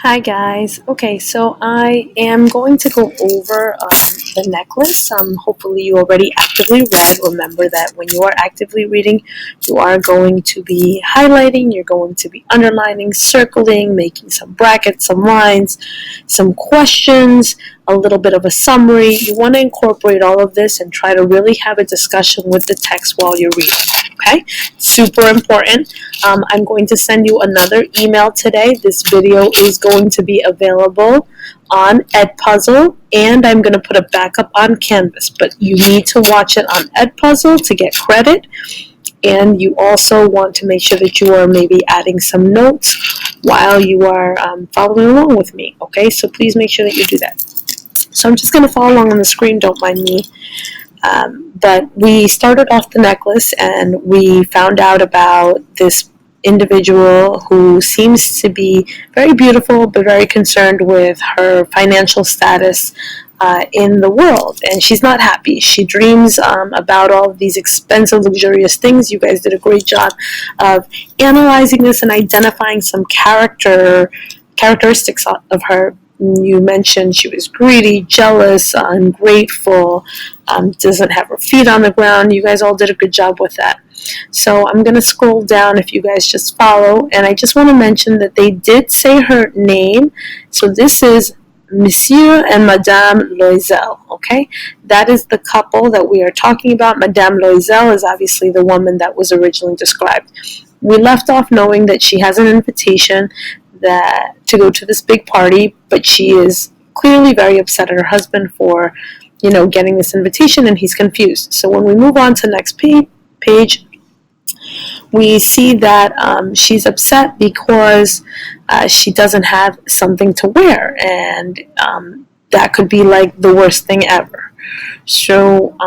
Hi guys. Okay, so I am going to go over the necklace. Hopefully you already actively read. Remember that when you are actively reading, you are going to be highlighting, you're going to be underlining, circling, making some brackets, some lines, some questions, a little bit of a summary. You want to incorporate all of this and try to really have a discussion with the text while you're reading. Okay, super important. I'm going to send you another email today. This video is going to be available on Edpuzzle, and I'm going to put it back up on Canvas. But you need to watch it on Edpuzzle to get credit, and you also want to make sure that you are maybe adding some notes while you are following along with me. Okay, so please make sure that you do that. So I'm just going to follow along on the screen. Don't mind me. But we started off the necklace and we found out about this individual who seems to be very beautiful but very concerned with her financial status in the world, and she's not happy. She dreams about all of these expensive, luxurious things. You guys did a great job of analyzing this and identifying some characteristics of her. You mentioned she was greedy, jealous, ungrateful, doesn't have her feet on the ground. You guys all did a good job with that. So I'm going to scroll down if you guys just follow. And I just want to mention that they did say her name. So this is Monsieur and Madame Loisel, okay? That is the couple that we are talking about. Madame Loisel is obviously the woman that was originally described. We left off knowing that she has an invitation to go to this big party, but she is clearly very upset at her husband for, getting this invitation, and he's confused. So when we move on to the next page, we see that she's upset because she doesn't have something to wear, and that could be like the worst thing ever. So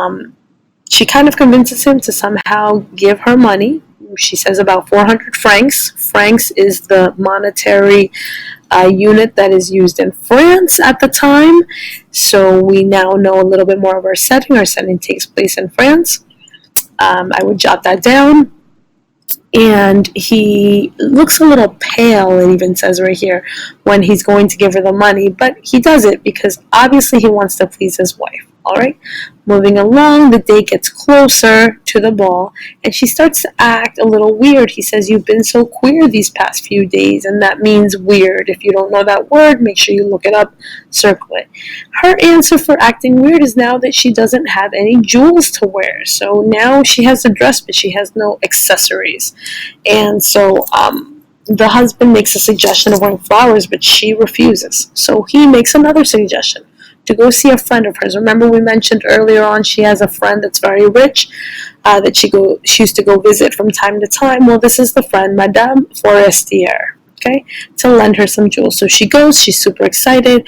she kind of convinces him to somehow give her money. She says about 400 francs. Francs is the monetary unit that is used in France at the time. So we now know a little bit more of our setting. Our setting takes place in France. I would jot that down. And he looks a little pale, it even says right here, when he's going to give her the money. But he does it because obviously he wants to please his wife. All right, moving along, the day gets closer to the ball, and she starts to act a little weird. He says, "You've been so queer these past few days," and that means weird. If you don't know that word, make sure you look it up, circle it. Her answer for acting weird is now that she doesn't have any jewels to wear. So now she has a dress, but she has no accessories. And so the husband makes a suggestion of wearing flowers, but she refuses. So he makes another suggestion to go see a friend of hers. Remember we mentioned earlier on she has a friend that's very rich that she used to go visit from time to time. Well, this is the friend, Madame Forestier, okay, to lend her some jewels. So she goes, she's super excited.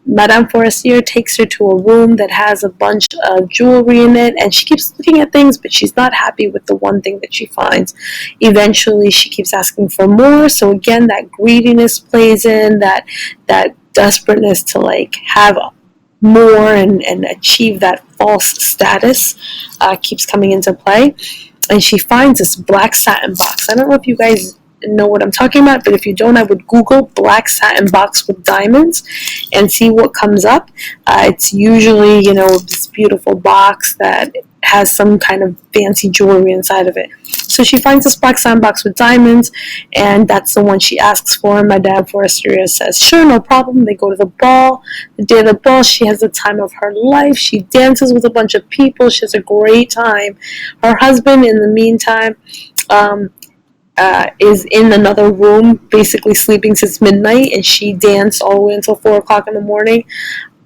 Madame Forestier takes her to a room that has a bunch of jewelry in it, and she keeps looking at things, but she's not happy with the one thing that she finds. Eventually, she keeps asking for more, so again, that greediness plays in, that desperateness to have more and achieve that false status keeps coming into play. And she finds this black satin box. I don't know if you guys know what I'm talking about, but if you don't, I would Google black satin box with diamonds and see what comes up. It's usually, this beautiful box that has some kind of fancy jewelry inside of it. So she finds this black satin box with diamonds, and that's the one she asks for. Madame Forestier says, sure, no problem. They go to the ball. The day of the ball, she has the time of her life. She dances with a bunch of people. She has a great time. Her husband, in the meantime, is in another room, basically sleeping since midnight, and she danced all the way until 4 o'clock in the morning.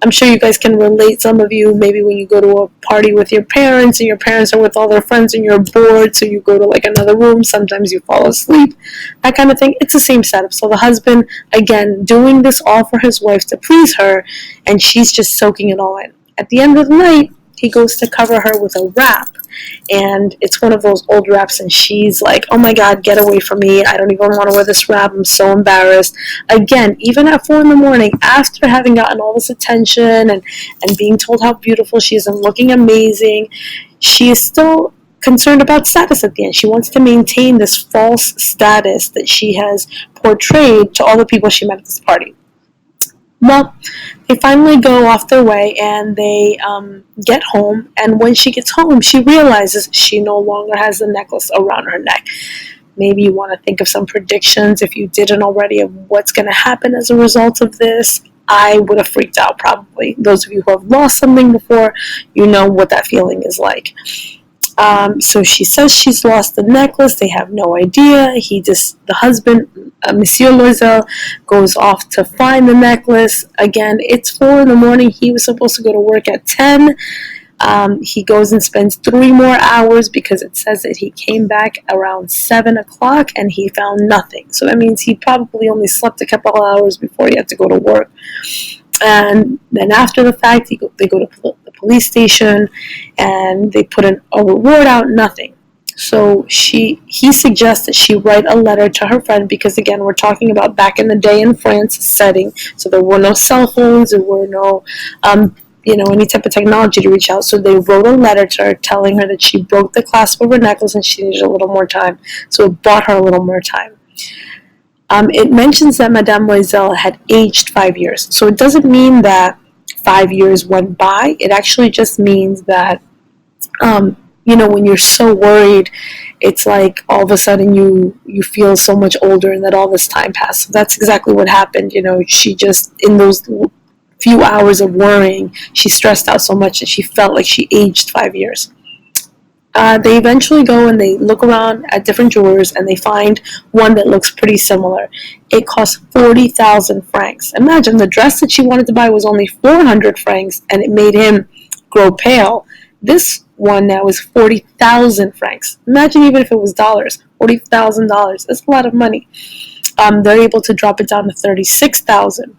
I'm sure you guys can relate. Some of you, maybe when you go to a party with your parents and your parents are with all their friends and you're bored, so you go to another room, sometimes you fall asleep, that kind of thing. It's the same setup. So the husband, again, doing this all for his wife to please her, and she's just soaking it all in. At the end of the night, he goes to cover her with a wrap, and it's one of those old wraps, and she's like, oh my god, get away from me, I don't even want to wear this wrap, I'm so embarrassed. Again, even at 4 in the morning, after having gotten all this attention and being told how beautiful she is and looking amazing, she is still concerned about status at the end. She wants to maintain this false status that she has portrayed to all the people she met at this party. Well, they finally go off their way and they get home. And when she gets home, she realizes she no longer has the necklace around her neck. Maybe you want to think of some predictions, if you didn't already, of what's going to happen as a result of this. I would have freaked out probably. Those of you who have lost something before, you know what that feeling is like. So she says she's lost the necklace. They have no idea. The husband, Monsieur Loisel, goes off to find the necklace. Again, it's 4 in the morning. He was supposed to go to work at 10. He goes and spends 3 more hours because it says that he came back around 7 o'clock and he found nothing. So that means he probably only slept a couple of hours before he had to go to work. And then after the fact, they go to the police station and they put a reward out, nothing. So he suggests that she write a letter to her friend because, again, we're talking about back in the day in France setting. So there were no cell phones, there were no, any type of technology to reach out. So they wrote a letter to her telling her that she broke the clasp of her necklace and she needed a little more time. So it bought her a little more time. It mentions that Madame Loisel had aged 5 years. So it doesn't mean that 5 years went by. It actually just means that, when you're so worried, it's like all of a sudden you feel so much older and that all this time passed. So that's exactly what happened. She just, in those few hours of worrying, she stressed out so much that she felt like she aged 5 years. They eventually go and they look around at different jewelers and they find one that looks pretty similar. It costs 40,000 francs. Imagine, the dress that she wanted to buy was only 400 francs and it made him grow pale. This one now is 40,000 francs. Imagine even if it was dollars, $40,000. That's a lot of money. They're able to drop it down to 36,000.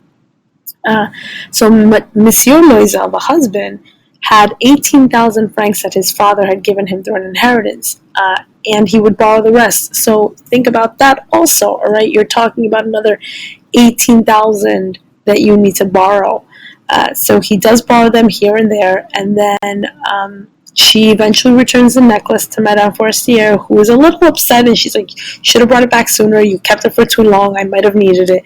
So Monsieur Loisel, the husband, had 18,000 francs that his father had given him through an inheritance, and he would borrow the rest. So think about that also, all right? You're talking about another 18,000 that you need to borrow. So he does borrow them here and there, and then she eventually returns the necklace to Madame Forestier, who is a little upset, and she's like, should have brought it back sooner. You kept it for too long. I might have needed it.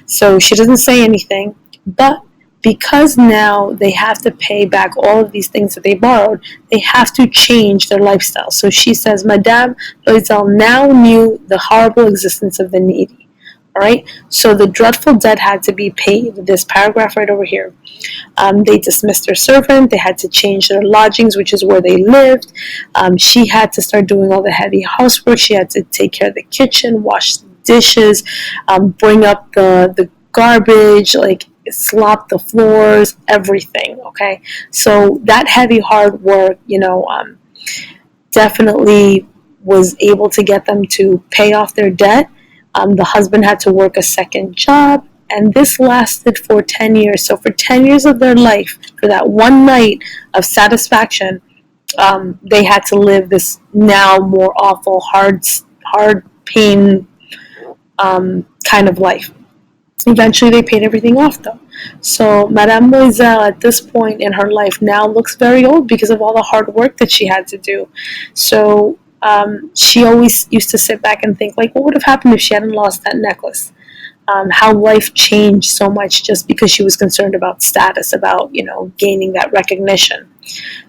So she doesn't say anything, but because now they have to pay back all of these things that they borrowed, they have to change their lifestyle. So she says, Madame Loisel now knew the horrible existence of the needy. All right? So the dreadful debt had to be paid. This paragraph right over here. They dismissed their servant. They had to change their lodgings, which is where they lived. She had to start doing all the heavy housework. She had to take care of the kitchen, wash the dishes, bring up the garbage, slop the floors, everything, okay? So that heavy, hard work, definitely was able to get them to pay off their debt. The husband had to work a second job, and this lasted for 10 years. So for 10 years of their life, for that one night of satisfaction, they had to live this now more awful, hard pain kind of life. Eventually, they paid everything off, though. So Madame Loisel, at this point in her life, now looks very old because of all the hard work that she had to do. So she always used to sit back and think, what would have happened if she hadn't lost that necklace? How life changed so much just because she was concerned about status, about, gaining that recognition.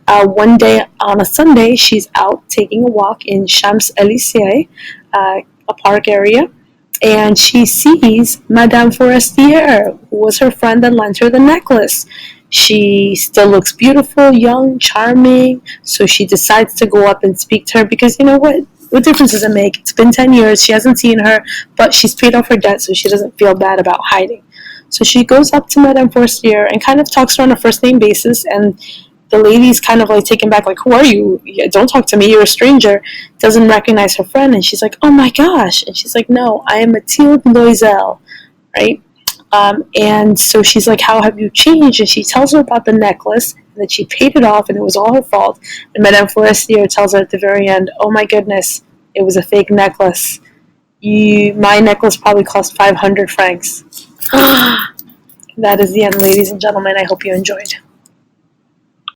One day on a Sunday, she's out taking a walk in Champs-Élysées, a park area, and she sees Madame Forestier, who was her friend that lent her the necklace. She still looks beautiful, young, charming, so she decides to go up and speak to her because, what difference does it make? It's been 10 years, she hasn't seen her, but she's paid off her debt, so she doesn't feel bad about hiding. So she goes up to Madame Forestier and kind of talks to her on a first-name basis, and the lady's kind of taken back, who are you? Don't talk to me, you're a stranger. Doesn't recognize her friend, and she's like, oh my gosh. And she's like, no, I am Mathilde Loisel, right? And so she's like, how have you changed? And she tells her about the necklace, and that she paid it off, and it was all her fault. And Madame Forestier tells her at the very end, oh my goodness, it was a fake necklace. My necklace probably cost 500 francs. That is the end, ladies and gentlemen. I hope you enjoyed.